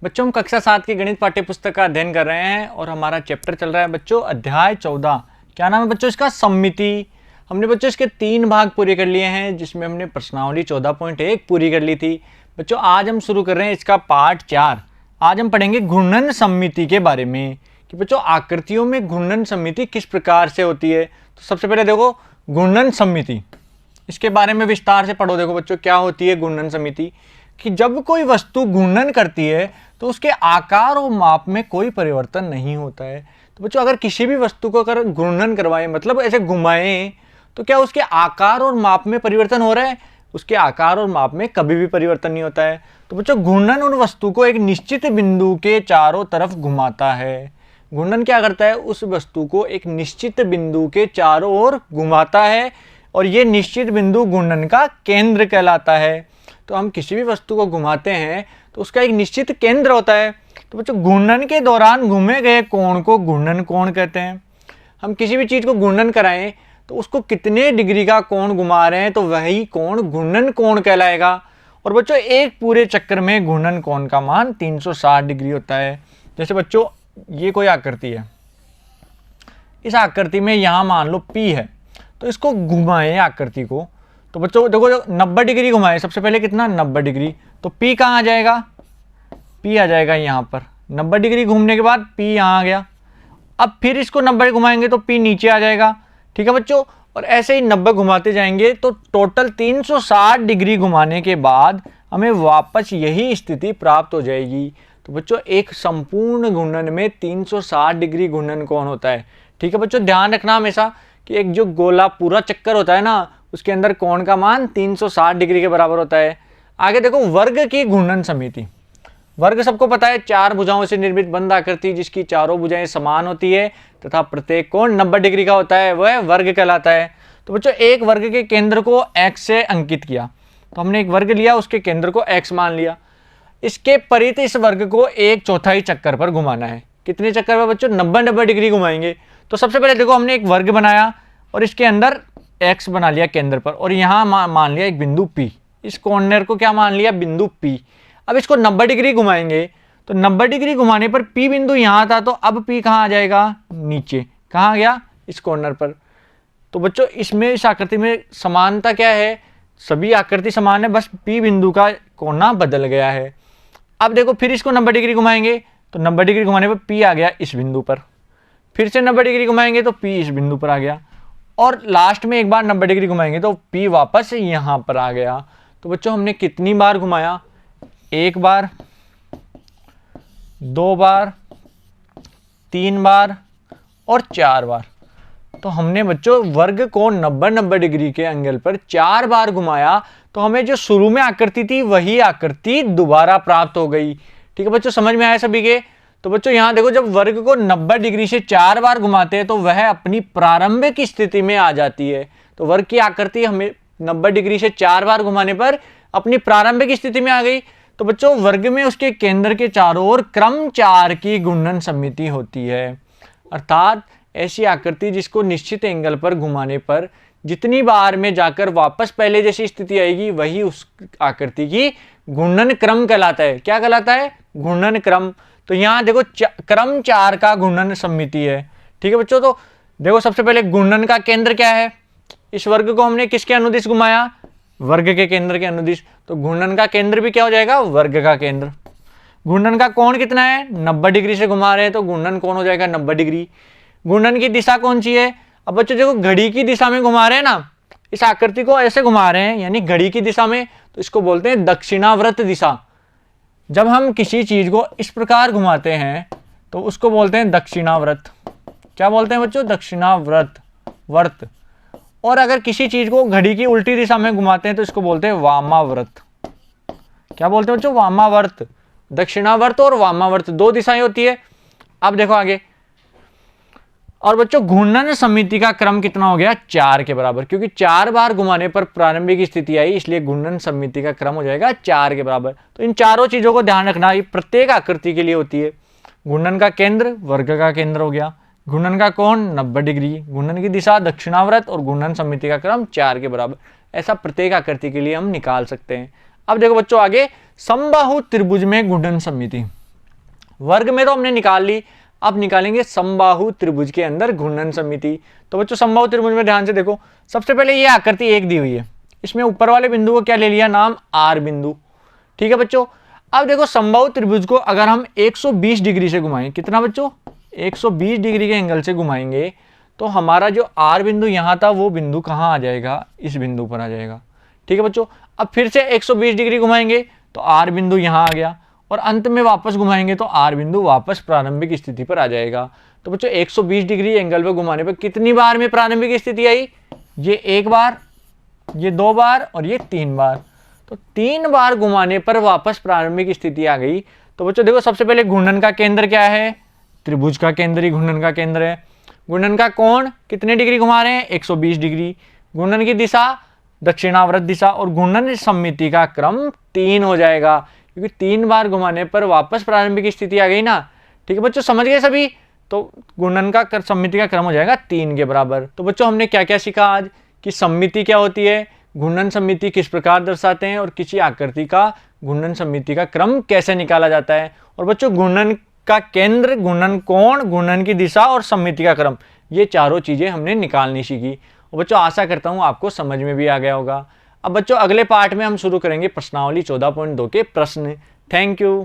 बच्चों हम कक्षा 7 की गणित पाठ्य पुस्तक का अध्ययन कर रहे हैं और हमारा चैप्टर चल रहा है बच्चों अध्याय 14। क्या नाम है बच्चों इसका? सममिति। हमने बच्चों इसके 3 भाग पूरे कर लिए हैं, जिसमें हमने प्रश्नावली 14.1 पूरी कर ली थी। बच्चों आज हम शुरू कर रहे हैं इसका पार्ट 4। आज हम पढ़ेंगे घूर्णन सममिति के बारे में कि बच्चों आकृतियों में घूर्णन सममिति किस प्रकार से होती है। तो सबसे पहले देखो घूर्णन सममिति, इसके बारे में विस्तार से पढ़ो। देखो बच्चों क्या होती है घूर्णन सममिति, कि जब कोई वस्तु घूर्णन करती है तो उसके आकार और माप में कोई परिवर्तन नहीं होता है। तो बच्चों अगर किसी भी वस्तु को अगर घूर्णन करवाएं, मतलब ऐसे घुमाएं, तो क्या उसके आकार और माप में परिवर्तन हो रहा है? उसके आकार और माप में कभी भी परिवर्तन नहीं होता है। तो बच्चों घूर्णन उन वस्तु को एक निश्चित बिंदु के चारों तरफ घुमाता है। घूर्णन क्या करता है? उस वस्तु को एक निश्चित बिंदु के चारों ओर घुमाता है और ये निश्चित बिंदु घूर्णन का केंद्र कहलाता है। तो हम किसी भी वस्तु को घुमाते हैं तो उसका एक निश्चित केंद्र होता है। तो बच्चों घूर्णन के दौरान घूमे गए कोण को घूर्णन कोण कहते हैं। हम किसी भी चीज़ को घूर्णन कराएं तो उसको कितने डिग्री का कोण घुमा रहे हैं तो वही कोण घूर्णन कोण कहलाएगा। और बच्चों एक पूरे चक्कर में घूर्णन कोण का मान 360 डिग्री होता है। जैसे बच्चों ये कोई आकृति है, इस आकृति में यहाँ मान लो P है, तो इसको घुमाएं आकृति को। तो बच्चों देखो 90 डिग्री घुमाएं, सबसे पहले कितना 90 डिग्री, तो P कहाँ आ जाएगा? P आ जाएगा यहाँ पर। 90 डिग्री घूमने के बाद P यहाँ आ गया। अब फिर इसको 90 घुमाएंगे तो P नीचे आ जाएगा। ठीक है बच्चों, और ऐसे ही 90 घुमाते जाएंगे तो टोटल 360 डिग्री घुमाने के बाद हमें वापस यही स्थिति प्राप्त हो जाएगी। तो बच्चों एक संपूर्ण घूर्णन में 360 डिग्री घूर्णन कोण होता है। ठीक है बच्चों, ध्यान रखना हमेशा कि एक जो गोला पूरा चक्कर होता है ना, उसके अंदर कोण का मान 360 डिग्री के बराबर होता है। आगे देखो वर्ग की घूर्णन समिति। वर्ग सबको पता है, 4 भुजाओं से निर्मित बंद आकृति जिसकी चारों भुजाएं समान होती है तथा प्रत्येक कोण 90 डिग्री का होता है, वह वर्ग कहलाता है। तो बच्चों एक वर्ग के केंद्र को x से अंकित किया, तो हमने एक वर्ग लिया, उसके केंद्र को x मान लिया। इसके परित इस वर्ग को 1/4 चक्कर पर घुमाना है। कितने चक्कर पर बच्चों? 90 डिग्री घुमाएंगे। तो सबसे पहले देखो हमने एक वर्ग बनाया और इसके अंदर x बना लिया केंद्र पर, और यहाँ मान लिया एक बिंदु P। इस कॉर्नर को क्या मान लिया? बिंदु P। अब इसको 90 डिग्री घुमाएंगे तो 90 डिग्री घुमाने पर P बिंदु यहाँ था, तो अब P कहाँ आ जाएगा? नीचे। कहाँ गया? इस कॉर्नर पर। तो बच्चों इसमें इस आकृति में समानता क्या है? सभी आकृति समान है, बस P बिंदु का कोना बदल गया है। अब देखो फिर इसको 90 डिग्री घुमाएंगे तो 90 डिग्री घुमाने पर P आ गया इस बिंदु पर। फिर से 90 डिग्री घुमाएंगे तो P इस बिंदु पर आ गया, और लास्ट में एक बार 90 डिग्री घुमाएंगे तो P वापस यहाँ पर आ गया। तो बच्चों हमने कितनी बार घुमाया? 1 बार, 2 बार, 3 बार और 4 बार। तो हमने बच्चों वर्ग को 90 डिग्री के एंगल पर 4 बार घुमाया, तो हमें जो शुरू में आकृति थी वही आकृति दोबारा प्राप्त हो गई। ठीक है बच्चों, समझ में आया सभी के? तो बच्चों यहाँ देखो जब वर्ग को 90 डिग्री से 4 बार घुमाते हैं तो वह अपनी प्रारंभिक स्थिति में आ जाती है। तो वर्ग की आकृति हमें 90 डिग्री से 4 बार घुमाने पर अपनी प्रारंभिक स्थिति में आ गई। तो बच्चों वर्ग में उसके केंद्र के चारों ओर क्रम 4 की घूर्णन सममिति होती है, अर्थात ऐसी आकृति जिसको निश्चित एंगल पर घुमाने पर जितनी बार में जाकर वापस पहले जैसी स्थिति आएगी वही उस आकृति की घूर्णन क्रम कहलाता है। क्या कहलाता है? घूर्णन क्रम। तो यहाँ देखो क्रम 4 का घूर्णन सममिति है। ठीक है बच्चों, तो देखो सबसे पहले घूर्णन का केंद्र क्या है? इस वर्ग को हमने किसके अनुदिश घुमाया? वर्ग के केंद्र के अनुदिश। तो घूर्णन का केंद्र भी क्या हो जाएगा? वर्ग का केंद्र। घूर्णन का कोण कितना है? 90 डिग्री से घुमा रहे हैं तो घूर्णन कोण हो जाएगा 90 डिग्री। घूर्णन की दिशा कौन सी है? अब बच्चों देखो घड़ी की दिशा में घुमा रहे हैं ना, इस आकृति को ऐसे घुमा रहे हैं यानी घड़ी की दिशा में, तो इसको बोलते हैं दक्षिणावर्त दिशा। जब हम किसी चीज को इस प्रकार घुमाते हैं तो उसको बोलते हैं दक्षिणावर्त। क्या बोलते हैं बच्चों? दक्षिणावर्त वर्त। और अगर किसी चीज को घड़ी की उल्टी दिशा में घुमाते हैं तो इसको बोलते हैं वामावर्त। क्या बोलते हैं बच्चों? वामावर्त। दक्षिणावर्त और वामावर्त 2 दिशाएं होती है। अब देखो आगे, और बच्चों घूर्णन समिति का क्रम कितना हो गया? 4 के बराबर, क्योंकि 4 बार घुमाने पर प्रारंभिक स्थिति आई, इसलिए घूर्णन समिति का क्रम हो जाएगा 4 के बराबर। तो इन चारों चीजों को ध्यान रखना, ये प्रत्येक आकृति के लिए होती है। घूर्णन का केंद्र वर्ग का केंद्र हो गया, घूर्णन का कोण 90 डिग्री, घूर्णन की दिशा दक्षिणावर्त और घूर्णन समिति का क्रम 4 के बराबर। ऐसा प्रत्येक आकृति के लिए हम निकाल सकते हैं। अब देखो बच्चों आगे, समबाहु त्रिभुज में घूर्णन समिति। वर्ग में तो हमने निकाल ली, अब निकालेंगे समबाहु त्रिभुज के अंदर घूर्णन समिति। तो बच्चों समबाहु त्रिभुज में ध्यान से देखो, सबसे पहले ये आकृति एक दी हुई है, इसमें ऊपर वाले बिंदु को क्या ले लिया नाम आर बिंदु, ठीक है बच्चों। अब देखो समबाहु त्रिभुज को अगर हम 120 डिग्री से घुमाएं, कितना बच्चों 120 डिग्री के एंगल से घुमाएंगे, तो हमारा जो आर बिंदु यहाँ था वो बिंदु कहाँ आ जाएगा, इस बिंदु पर आ जाएगा, ठीक है बच्चों। अब फिर से 120 डिग्री घुमाएंगे तो आर बिंदु यहाँ आ गया, और अंत में वापस घुमाएंगे तो आर बिंदु वापस प्रारंभिक स्थिति पर आ जाएगा। तो बच्चों 120 डिग्री एंगल पर घुमाने पर कितनी बार में प्रारंभिक स्थिति आई, ये एक बार, ये दो बार और ये तीन बार, तो तीन बार घुमाने पर वापस प्रारंभिक स्थिति आ गई। तो बच्चों देखो सबसे पहले घूर्णन का केंद्र क्या है, त्रिभुज का केंद्र ही घूर्णन का केंद्र है। घूर्णन का कोण कितने डिग्री घुमा रहे हैं, 120 डिग्री। घूर्णन की दिशा दक्षिणावर्त दिशा, और घूर्णन सममिति का क्रम 3 हो जाएगा, क्योंकि 3 बार घुमाने पर वापस प्रारंभिक स्थिति आ गई ना, ठीक है बच्चों, समझ गए सभी। तो घूर्णन का सममिति का क्रम हो जाएगा 3 के बराबर। तो बच्चों हमने क्या क्या सीखा आज, कि सममिति क्या होती है, घूर्णन सममिति किस प्रकार दर्शाते हैं, और किसी आकृति का घूर्णन सममिति का क्रम कैसे निकाला जाता है। और बच्चों घूर्णन का केंद्र, घूर्णन कोण, घूर्णन की दिशा और सममिति का क्रम, ये चारों चीजें हमने निकालनी सीखी। और बच्चों आशा करता हूं आपको समझ में भी आ गया होगा। अब बच्चों अगले पार्ट में हम शुरू करेंगे प्रश्नावली 14.2 के प्रश्न। Thank you.